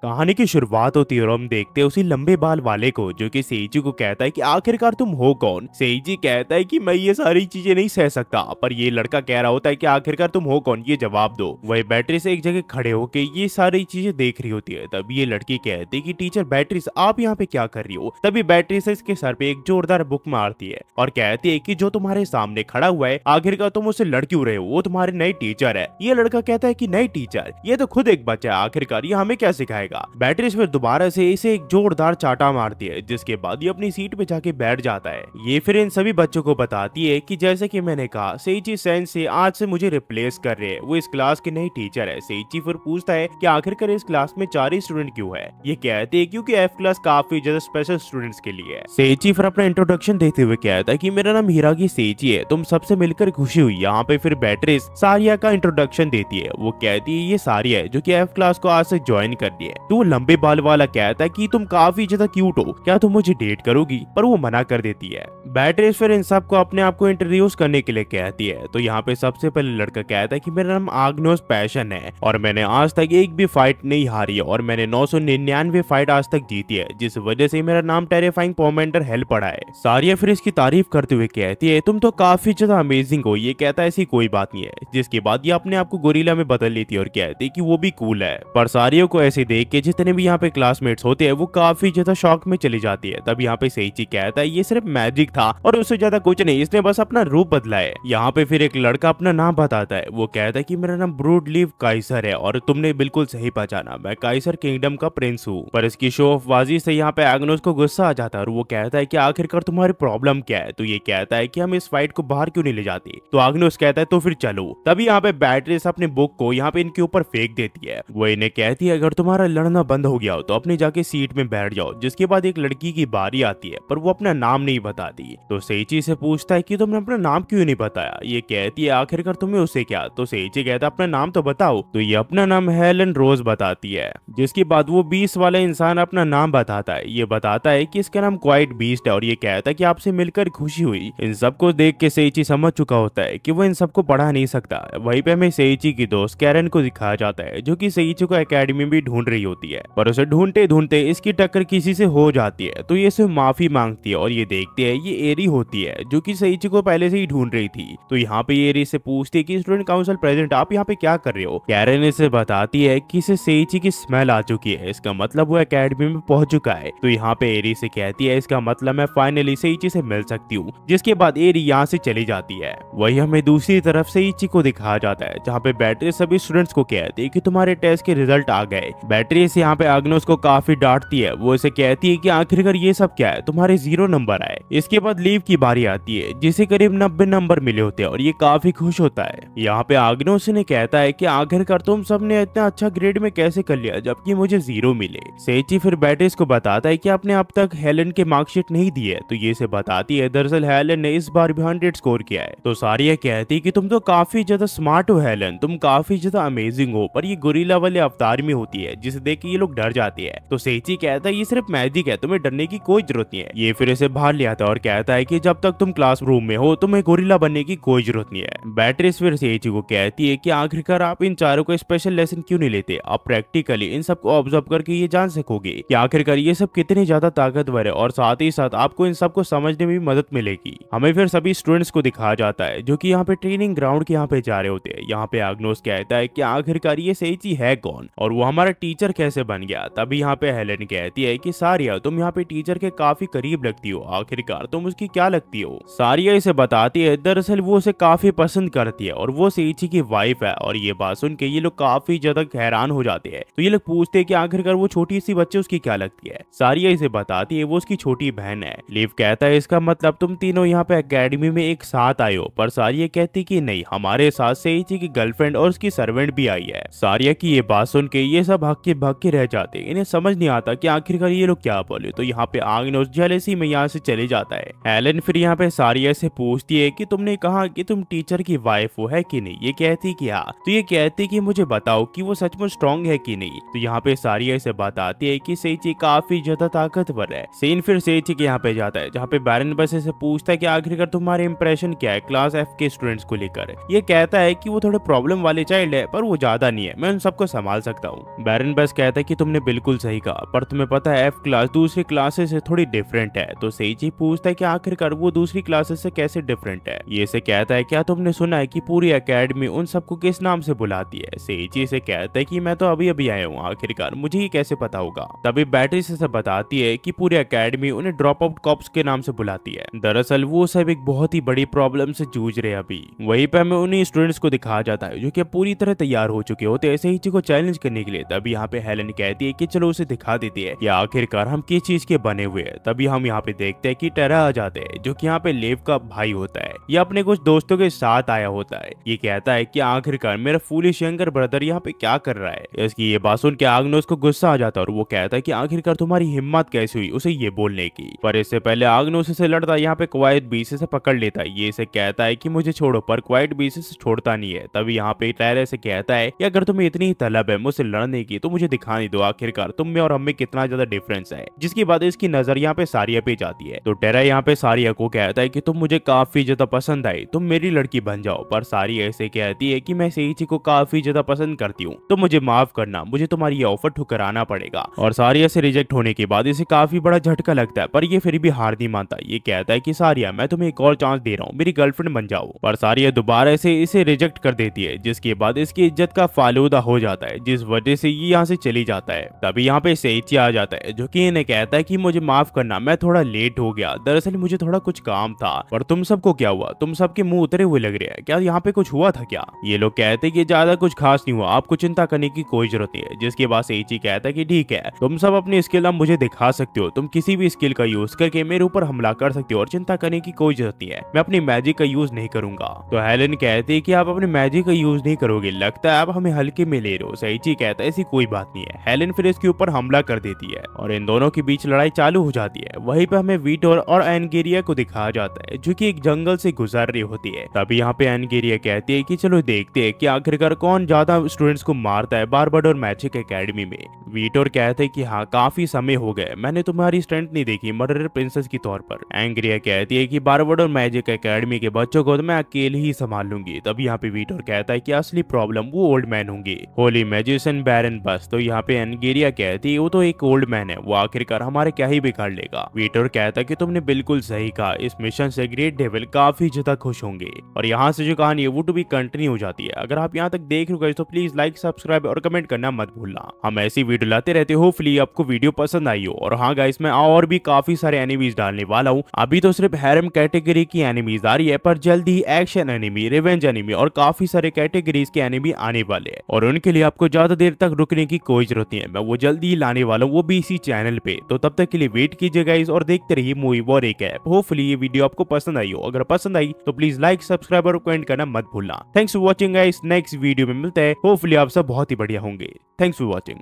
कहानी की शुरुआत होती है और हम देखते हैं उसी लंबे बाल वाले को जो कि सेइची को कहता है कि आखिरकार तुम हो कौन। सेइची कहता है कि मैं ये सारी चीजें नहीं सह सकता, पर ये लड़का कह रहा होता है कि आखिरकार तुम हो कौन, ये जवाब दो। वही बैटरी से एक जगह खड़े होके ये सारी चीजें देख रही होती है। तभी ये लड़की कहती है कि टीचर बैटरी आप यहाँ पे क्या कर रही हो। तभी बैटरी से इसके सर पे एक जोरदार बुक मारती है और कहती है कि जो तुम्हारे सामने खड़ा हुआ है आखिरकार तुम उससे लड़ क्यों रहे हो, वो तुम्हारे नए टीचर है। ये लड़का कहता है कि नए टीचर, ये तो खुद एक बच्चा है, आखिरकार ये हमें क्या सिखाएगा। बैटरी फिर दोबारा से इसे एक जोरदार चाटा मारती है, जिसके बाद ये अपनी सीट पे जाके बैठ जाता है। ये फिर इन सभी बच्चों को बताती है कि जैसे कि मैंने कहा सेइची सेन से आज से मुझे रिप्लेस कर रहे हैं, वो इस क्लास के नए टीचर है। सेइची फिर पूछता है कि आखिरकार इस क्लास में 4 ही स्टूडेंट क्यों है। ये कहते हैं क्योंकि एफ क्लास काफी ज्यादा स्पेशल स्टूडेंट्स के लिए है। सेइची फिर अपना इंट्रोडक्शन देते हुए कहता है कि मेरा नाम हिरागी सेइची है, तुम सबसे मिलकर खुशी हुई। यहाँ पे फिर बैटरी सारिया का इंट्रोडक्शन देती है। वो कहती है ये सारिया है जो कि एफ क्लास को आज से ज्वाइन कर दिया है। तो लंबे बाल वाला कहता है कि तुम काफी ज्यादा क्यूट हो, क्या तुम मुझे डेट करोगी, पर वो मना कर देती है। बैटरी फिर इन सबको अपने आप को इंट्रोड्यूस करने के लिए कहती है। तो यहाँ पे सबसे पहले लड़का कहता है कि मेरा नाम आग्नोस पैशन है और मैंने आज तक एक भी फाइट नहीं हारी है और मैंने 999 फाइट आज तक जीती है, जिस वजह से मेरा नाम टेरिफाइंग पोमेंटर हेल पड़ा है। सारिया फिर इसकी तारीफ करते हुए कहती है तुम तो काफी ज्यादा अमेजिंग हो। ये कहता है ऐसी कोई बात नहीं है, जिसके बाद ये अपने आप को गोरिल्ला में बदल लेती है और कहती है कि वो भी कूल है। पर सारिया को ऐसे देख के जितने भी यहाँ पे क्लासमेट्स होते हैं वो काफी ज्यादा शॉक में चली जाती है। तब यहाँ पे सेइची कहता है ये सिर्फ मैजिक था और उससे ज्यादा कुछ नहीं, इसने बस अपना रूप बदला है। यहाँ पे फिर एक लड़का अपना नाम बताता है। वो कहता है कि मेरा नाम ब्रूड लीव काइसर है और तुमने बिल्कुल सही पहचाना, मैं काइसर किंगडम का प्रिंस हूँ। पर इसकी शो ऑफ बाजी से यहाँ पे एग्नोस को गुस्सा आ जाता है और वो कहता है कि आखिरकार तुम्हारी प्रॉब्लम क्या है। तो ये कहता है कि हम इस फाइट को बाहर क्यों नहीं ले जाते। तो एग्नोस कहता है तो फिर चलो। तभी यहाँ पे बैटरी अपने बुक को यहाँ पे इनके ऊपर फेंक देती है। वो इन्हें कहती है अगर तुम्हारा लड़ना बंद हो गया हो तो अपने जाके सीट में बैठ जाओ। जिसके बाद एक लड़की की बारी आती है पर वो अपना नाम नहीं बताती। तो सेइची से पूछता है कि तुमने अपना नाम क्यों नहीं बताया। ये कहती है आखिरकार तुम्हें उससे क्या। तो सेइची कहता है अपना नाम तो बताओ। तो ये अपना नाम हेलन रोज बताती है। जिसके बाद वो 20 वाला इंसान अपना नाम बताता है। ये बताता है कि इसका नाम क्वाइट बीस्ट है और ये कहता है कि आपसे मिलकर खुशी हुई। इन सबको देख के सेइची समझ चुका होता है कि वो इन सबको पढ़ा नहीं सकता। वहीं पे हमें सेइची की दोस्त कैरन को दिखाया जाता है जो कि सेइची को एकेडमी में ढूंढ रही होती है। पर उसे ढूंढते ढूंढते इसकी टक्कर किसी से हो जाती है। तो ये इसे माफी मांगती है और ये देखते हैं ये एरी होती है जो कि सेइची को पहले से ही ढूंढ रही थी। तो यहाँ पे एरी से पूछती है कि स्टूडेंट काउंसिल प्रेसिडेंट आप यहाँ पे क्या कर रहे हो। कैरन इसे बताती है कि इसे सेइची की स्मेल आ चुकी है, इसका मतलब वो एकेडमी में पहुंच चुका है। तो यहाँ पे एरी से कहती है इसका मतलब मैं फाइनली सेइची से मिल सकती हूँ। जिसके बाद एरी यहाँ से चली जाती है। वही हमें दूसरी तरफ सेइची को दिखाया जाता है जहाँ पे बैटरी सभी स्टूडेंट्स को कहती है कि तुम्हारे टेस्ट के रिजल्ट आ गए। बैटरी से यहाँ पे आग्नोस को काफी डांटती है। वो इसे कहती है कि आखिरकार ये सब क्या है, तुम्हारे 0 नंबर आए। इसके बाद लीव की बारी आती है जिसे करीब 90 नंबर मिले होते हैं और ये काफी खुश होता है। यहाँ पे आग्नोस ने कहता है कि आखिरकार तुम सबने इतना अच्छा ग्रेड में कैसे कर लिया जबकि मुझे 0 मिले। सेइची फिर बैटरी को बताता है कि आपने अब तक हेलन के मार्कशीट नहीं दी है। तो ये से बताती है दरअसल हेलन ने इस बार भी 100 स्कोर किया है। तो सारिया कहती है कि तुम तो काफी ज्यादा स्मार्ट हो हेलन, तुम काफी ज्यादा अमेजिंग हो। पर ये गोरिल्ला वाले अवतार में होती है जिसे देख के ये लोग डर जाते हैं। तो सेइची कहता है ये सिर्फ मैजिक है, तुम्हें डरने की कोई जरूरत नहीं है। ये फिर इसे बाहर ले आता है और कहता है कि जब तक तुम क्लासरूम में हो तुम्हें गोरिल्ला बनने की कोई जरूरत नहीं है। बैटरी फिर सेइची को कहती है कि आखिरकार आप इन चारों को स्पेशल लेसन क्यों नहीं लेते। आप प्रैक्टिकली इन सबको ऑब्जर्व करके ये जान सकोगे कि आखिरकार ये सब कितने ज्यादा ताकतवर है और साथ ही साथ आपको इन सबको समझने में भी मदद मिलेगी। हमें फिर सभी स्टूडेंट्स को दिखाया जाता है जो कि यहाँ पे ट्रेनिंग ग्राउंड के यहाँ पे जा रहे होते हैं। यहाँ पे आग्नोस कहता है कि आखिरकार ये सेइची है कौन और वो हमारा टीचर कैसे बन गया। तभी यहाँ पे हेलेन कहती है कि सारिया तुम यहाँ पे टीचर के काफी करीब लगती हो, आखिरकार तुम उसकी क्या लगती हो। सारिया इसे बताती है दरअसल वो उसे काफी पसंद करती है और वो सेइची की वाइफ है। और ये बात सुन के ये लोग काफी ज्यादा हैरान हो जाते हैं। तो ये लोग पूछते हैं कि आखिरकार वो छोटी सी बच्चे उसकी क्या लगती है। सारिया इसे बताती है वो उसकी छोटी बहन है। लीव कहता है इसका मतलब तुम तीनों यहाँ पे एकेडमी में एक साथ आए हो। पर सारिया कहती कि नहीं, हमारे साथ सेइची की गर्लफ्रेंड और उसकी सर्वेंट भी आई है। सारिया की ये बात सुन के ये सब हक्के भक्के रह जाते हैं, इन्हें समझ नहीं आता कि आखिरकार ये लोग क्या बोले। तो यहाँ पे आग्नोस जेलसी में यहाँ से चले जाता है। हेलेन फिर यहाँ पे सारिया से पूछती है कि तुमने कहा कि तुम टीचर की वाइफ हो है कि नहीं। ये कहती कि हाँ। तो ये कहती कि मुझे बताओ कि वो सचमुच स्ट्रॉन्ग है कि नहीं। तो यहाँ पे सारिया इसे बताती है कि सेइची काफी ज्यादा ताकतवर है। सीन फिर सेइची के यहाँ पे जाता है जहाँ पे बैरनबस से पूछता है कि आखिरकार तुम्हारे इंप्रेशन क्या है क्लास एफ के स्टूडेंट्स को लेकर। ये कहता है कि वो थोड़े प्रॉब्लम वाले चाइल्ड है पर वो ज्यादा नहीं है, मैं उन सबको संभाल सकता हूँ। बैरनबस क्लास कहता है कि तुमने बिल्कुल सही कहा, पर तुम्हें पता है एफ क्लास दूसरी क्लासेस से थोड़ी डिफरेंट है। तो सेइची पूछता है कि आखिरकार वो दूसरी क्लासेस से कैसे डिफरेंट है। ये से कहता है क्या तुमने सुना है कि पूरी एकेडमी उन सबको किस नाम से बुलाती है। सेइची से कहता है कि मैं तो अभी अभी आया हूँ, आखिरकार मुझे ये कैसे पता होगा। तभी बैटरी से बताती है कि पूरी एकेडमी उन्हें ड्रॉप आउट कॉप्स के नाम से बुलाती है। दरअसल वो सब एक बहुत ही बड़ी प्रॉब्लम से जूझ रहे अभी। वहीं पे हमें उन्हीं स्टूडेंट्स को दिखाया जाता है जो कि पूरी तरह तैयार हो चुके होते हैं सेइची को चैलेंज करने के लिए। तभी यहाँ पे हेलेन कहती है कि चलो उसे दिखा देती है कि आखिरकार हम किस चीज के बने हुए हैं। तभी हम यहाँ पे देखते हैं कि टेरा आ जाते हैं जो कि यहाँ पे लेव का भाई होता है। ये अपने कुछ दोस्तों के साथ आया होता है। ये कहता है कि आखिरकार मेरा फूलिश यंगर ब्रदर यहाँ पे क्या कर रहा है। इसकी ये बात सुन के आग्नोस को गुस्सा आ जाता है और वो कहता है कि आखिरकार तुम्हारी हिम्मत कैसे हुई उसे ये बोलने की। पर इससे पहले आग्नोस से लड़ता यहाँ पे क्वाइट बीसी से पकड़ लेता है। ये इसे कहता है कि मुझे छोड़ो, पर क्वाइट बीसी से छोड़ता नहीं है। तभी यहाँ पे टेरा से कहता है कि अगर तुम्हें इतनी तलब है मुझसे लड़ने की तो मुझे दिखाने दो आखिरकार तुम में और हम में कितना ज्यादा डिफरेंस है। जिसके बाद इसकी नजर यहाँ पे सारिया पे जाती है। तो टेरा यहाँ पे सारिया को कहता है कि तुम मुझे काफी ज्यादा पसंद आई, तुम मेरी लड़की बन जाओ। पर सारिया ऐसे कहती है कि मैं सेइची को काफी ज्यादा पसंद करती हूँ, तो मुझे माफ करना, मुझे तुम्हारी ये ऑफर ठुकराना पड़ेगा। और सारिया से रिजेक्ट होने के बाद इसे काफी बड़ा झटका लगता है, पर ये फिर भी हार नहीं मानता। ये कहता है कि सारिया मैं तुम्हें एक और चांस दे रहा हूँ, मेरी गर्लफ्रेंड बन जाओ। पर सारिया दोबारा से इसे रिजेक्ट कर देती है, जिसके बाद इसकी इज्जत का फालूदा हो जाता है, जिस वजह से ये यहाँ से चली जाता है। तभी यहाँ पे सेइची आ जाता है जो कि इन्हें कहता है कि मुझे माफ करना, मैं थोड़ा लेट हो गया, दरअसल मुझे थोड़ा कुछ काम था। पर तुम सबको क्या हुआ, तुम सबके मुंह उतरे हुए लग रहे हैं, क्या यहाँ पे कुछ हुआ था क्या। ये लोग कहते हैं कि ज्यादा कुछ खास नहीं हुआ, आपको चिंता करने की कोई जरूरत नहीं है। जिसके बाद सेइची कहता है कि ठीक है, तुम सब अपनी स्किल अब मुझे दिखा सकते हो, तुम किसी भी स्किल का यूज करके मेरे ऊपर हमला कर सकते हो और चिंता करने की कोई जरूरत नहीं है, मैं अपनी मैजिक का यूज नहीं करूंगा। तो हेलेन कहती है कि आप अपने मैजिक का यूज नहीं करोगे, लगता है आप हमें हल्के में ले रहे हो। सेइची कहता है ऐसी कोई बात नहीं है। हेलेन फिर इसके ऊपर हमला कर देती है और इन दोनों के बीच लड़ाई चालू हो जाती है। वहीं पे हमें वीटोर और एनगेरिया को दिखाया जाता है जो कि एक जंगल से गुजर रही होती है। तभी यहाँ पे एनगेरिया कहती है कि चलो देखते हैं कि आखिरकार कौन ज्यादा स्टूडेंट्स को मारता है बारबाडोर मैजिक एकेडमी में। वीटोर कहते हैं कि हाँ काफी समय हो गए, मैंने तुम्हारी स्ट्रेंथ नहीं देखी मर्डर प्रिंसेस की तौर पर। एंग्रिया कहती है कि बारबाडोर मैजिक एकेडमी के बच्चों को तो मैं अकेले ही संभाल लूंगी। तब यहाँ पे वीटोर कहता है कि असली प्रॉब्लम वो ओल्ड मैन होंगे, होली मैजिशियन बैरन बस। तो यहाँ पे एनगेरिया कहती है वो तो एक ओल्ड मैन है, वो आखिरकार हमारे क्या ही बिगाड़ लेगा। वीटोर कहता है कि तुमने बिल्कुल सही कहा, इस मिशन से ग्रेट डेविल काफी ज्यादा खुश होंगे। और यहाँ से जो कहानी है वो टू बी कंटिन्यू हो जाती है। अगर आप यहाँ तक देख रहे हो तो प्लीज लाइक सब्सक्राइब और कमेंट करना मत भूलना। हम ऐसी वीडियो लाते रहते, होपफुली आपको वीडियो पसंद आई हो। और हाँ गाइस, मैं और भी काफी सारे एनिमीज डालने वाला हूँ। अभी तो सिर्फ हैरम कैटेगरी की एनिमीज आ रही है, पर जल्द ही एक्शन एनिमी, रिवेंज एनिमी और काफी सारे कैटेगरीज के एनिमी आने वाले हैं। और उनके लिए आपको ज्यादा देर तक रुकने की कोई जरूरत नहीं है, मैं वो जल्दी ही लाने वाला हूँ, वो भी इसी चैनल पे। तो तब तक के लिए वेट कीजिए गाइस और देखते रहिए मूवी वॉर एक ऐप। होपफुली ये वीडियो आपको पसंद आई हो। अगर पसंद आई तो प्लीज लाइक सब्सक्राइब और कमेंट करना मत भूलना। Thanks for watching guys, next video में मिलते हैं। होपफुली आप सब बहुत ही बढ़िया होंगे। Thanks for watching.